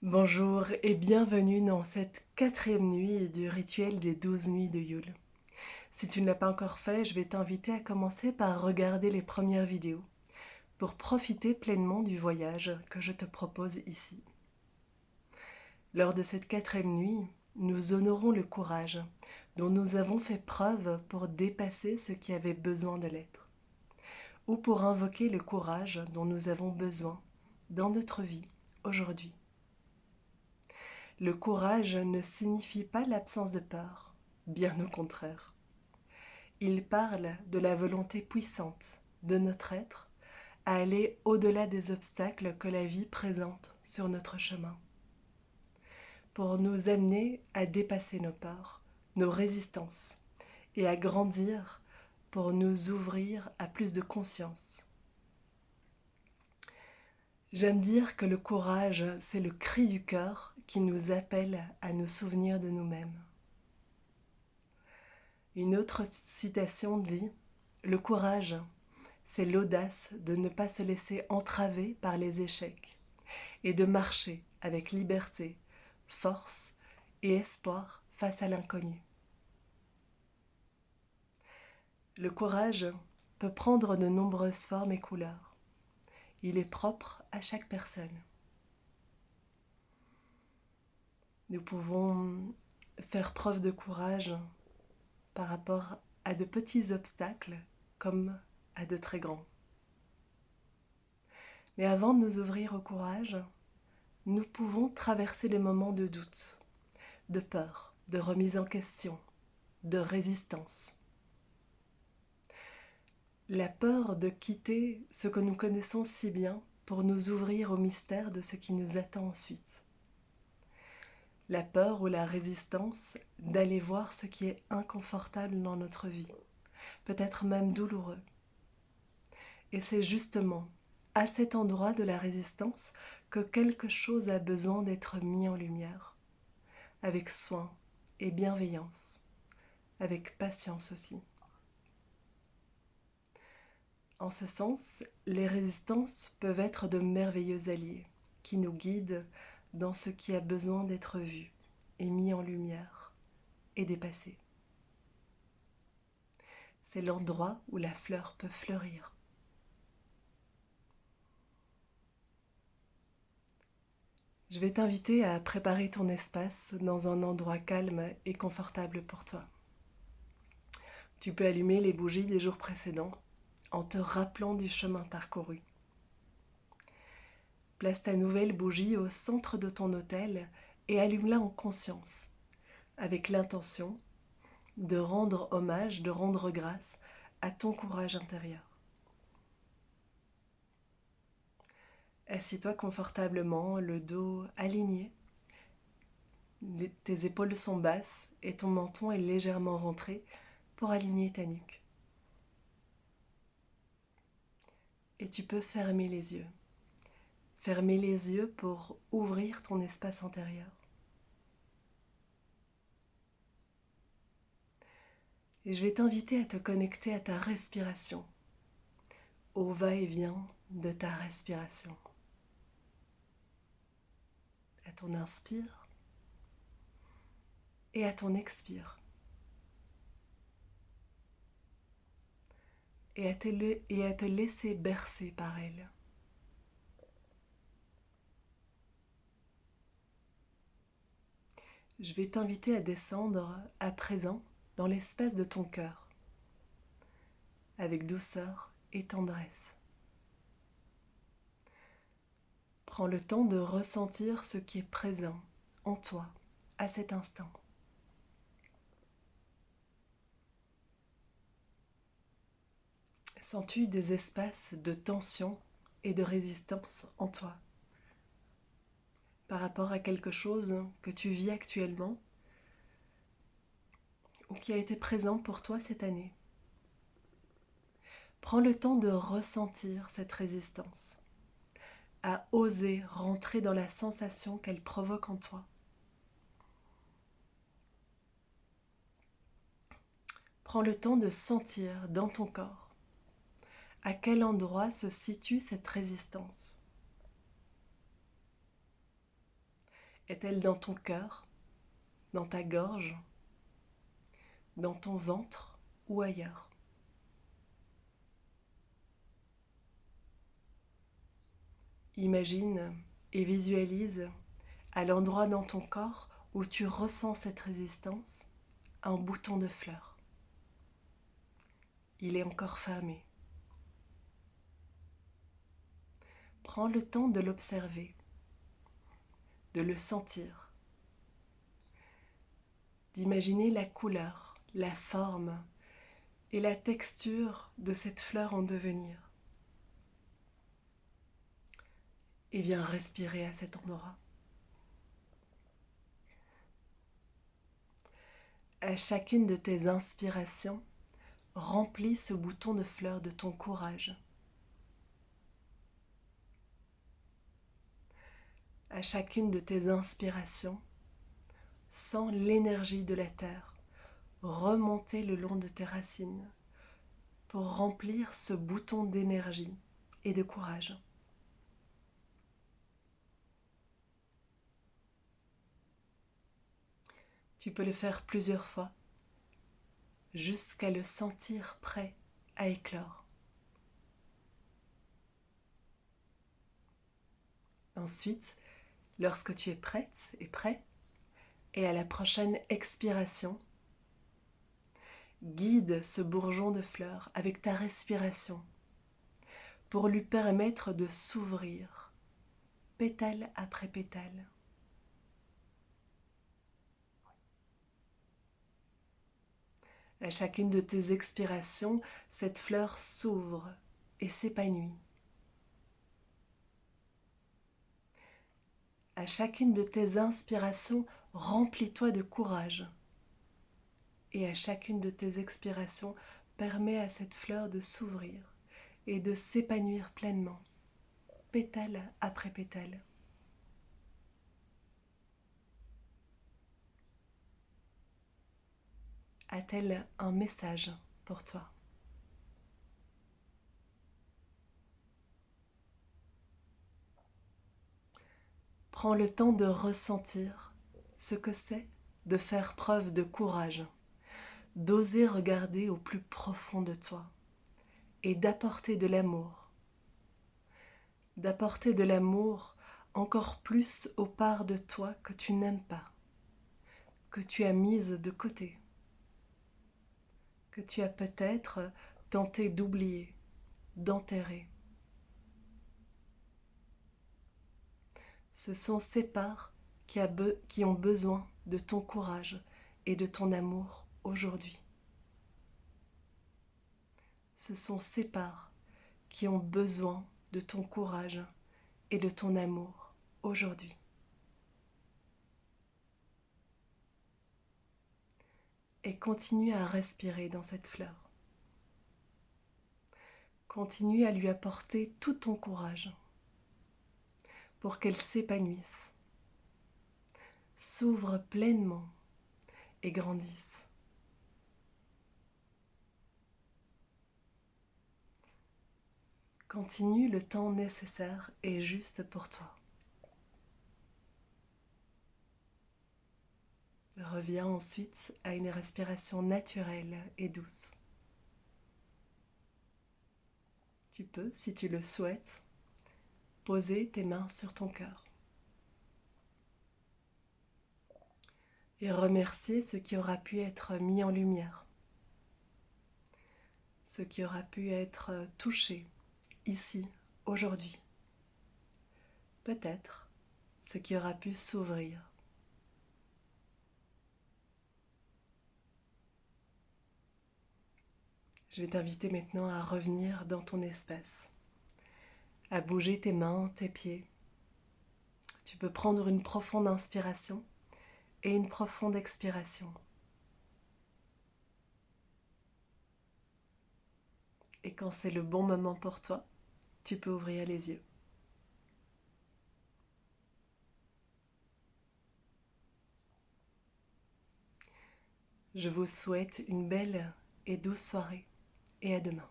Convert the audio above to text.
Bonjour et bienvenue dans cette 4e nuit du rituel des 12 nuits de Yule. Si tu ne l'as pas encore fait, je vais t'inviter à commencer par regarder les premières vidéos pour profiter pleinement du voyage que je te propose ici. Lors de cette 4e nuit, nous honorons le courage dont nous avons fait preuve pour dépasser ce qui avait besoin de l'être, ou pour invoquer le courage dont nous avons besoin dans notre vie aujourd'hui. Le courage ne signifie pas l'absence de peur, bien au contraire. Il parle de la volonté puissante de notre être à aller au-delà des obstacles que la vie présente sur notre chemin, pour nous amener à dépasser nos peurs, nos résistances, et à grandir pour nous ouvrir à plus de conscience. J'aime dire que le courage, c'est le cri du cœur qui nous appelle à nous souvenir de nous-mêmes. Une autre citation dit « Le courage, c'est l'audace de ne pas se laisser entraver par les échecs et de marcher avec liberté, force et espoir face à l'inconnu. » Le courage peut prendre de nombreuses formes et couleurs. Il est propre à chaque personne. Nous pouvons faire preuve de courage par rapport à de petits obstacles comme à de très grands. Mais avant de nous ouvrir au courage, nous pouvons traverser des moments de doute, de peur, de remise en question, de résistance. La peur de quitter ce que nous connaissons si bien pour nous ouvrir au mystère de ce qui nous attend ensuite. La peur ou la résistance d'aller voir ce qui est inconfortable dans notre vie, peut-être même douloureux. Et c'est justement à cet endroit de la résistance que quelque chose a besoin d'être mis en lumière, avec soin et bienveillance, avec patience aussi. En ce sens, les résistances peuvent être de merveilleux alliés qui nous guident dans ce qui a besoin d'être vu et mis en lumière et dépassé. C'est l'endroit où la fleur peut fleurir. Je vais t'inviter à préparer ton espace dans un endroit calme et confortable pour toi. Tu peux allumer les bougies des jours précédents en te rappelant du chemin parcouru. Place ta nouvelle bougie au centre de ton autel et allume-la en conscience, avec l'intention de rendre hommage, de rendre grâce à ton courage intérieur. Assis-toi confortablement, le dos aligné, tes épaules sont basses et ton menton est légèrement rentré pour aligner ta nuque. Et tu peux fermer les yeux. Fermer les yeux pour ouvrir ton espace intérieur. Et je vais t'inviter à te connecter à ta respiration, au va-et-vient de ta respiration. À ton inspire et à ton expire. Et à te laisser bercer par elle. Je vais t'inviter à descendre à présent dans l'espace de ton cœur, avec douceur et tendresse. Prends le temps de ressentir ce qui est présent en toi à cet instant. Sens-tu des espaces de tension et de résistance en toi par rapport à quelque chose que tu vis actuellement ou qui a été présent pour toi cette année? Prends le temps de ressentir cette résistance, à oser rentrer dans la sensation qu'elle provoque en toi. Prends le temps de sentir dans ton corps à quel endroit se situe cette résistance. Est-elle dans ton cœur, dans ta gorge, dans ton ventre ou ailleurs? Imagine et visualise à l'endroit dans ton corps où tu ressens cette résistance, un bouton de fleur. Il est encore fermé. Prends le temps de l'observer, de le sentir, d'imaginer la couleur, la forme et la texture de cette fleur en devenir. Et viens respirer à cet endroit. À chacune de tes inspirations, remplis ce bouton de fleur de ton courage. À chacune de tes inspirations, sens l'énergie de la terre remonter le long de tes racines pour remplir ce bouton d'énergie et de courage. Tu peux le faire plusieurs fois jusqu'à le sentir prêt à éclore. Ensuite, lorsque tu es prête et prêt, et à la prochaine expiration, guide ce bourgeon de fleurs avec ta respiration pour lui permettre de s'ouvrir, pétale après pétale. À chacune de tes expirations, cette fleur s'ouvre et s'épanouit. À chacune de tes inspirations, remplis-toi de courage. Et à chacune de tes expirations, permets à cette fleur de s'ouvrir et de s'épanouir pleinement, pétale après pétale. A-t-elle un message pour toi? Prends le temps de ressentir ce que c'est de faire preuve de courage, d'oser regarder au plus profond de toi et d'apporter de l'amour encore plus aux parts de toi que tu n'aimes pas, que tu as mises de côté, que tu as peut-être tenté d'oublier, d'enterrer. Ce sont ces parts qui ont besoin de ton courage et de ton amour aujourd'hui. Ce sont ces parts qui ont besoin de ton courage et de ton amour aujourd'hui. Et continue à respirer dans cette fleur. Continue à lui apporter tout ton courage pour qu'elle s'épanouisse, s'ouvre pleinement et grandisse. Continue le temps nécessaire et juste pour toi. Reviens ensuite à une respiration naturelle et douce. Tu peux, si tu le souhaites, poser tes mains sur ton cœur et remercier ce qui aura pu être mis en lumière, ce qui aura pu être touché ici, aujourd'hui. Peut-être ce qui aura pu s'ouvrir. Je vais t'inviter maintenant à revenir dans ton espace, à bouger tes mains, tes pieds. Tu peux prendre une profonde inspiration et une profonde expiration. Et quand c'est le bon moment pour toi, tu peux ouvrir les yeux. Je vous souhaite une belle et douce soirée et à demain.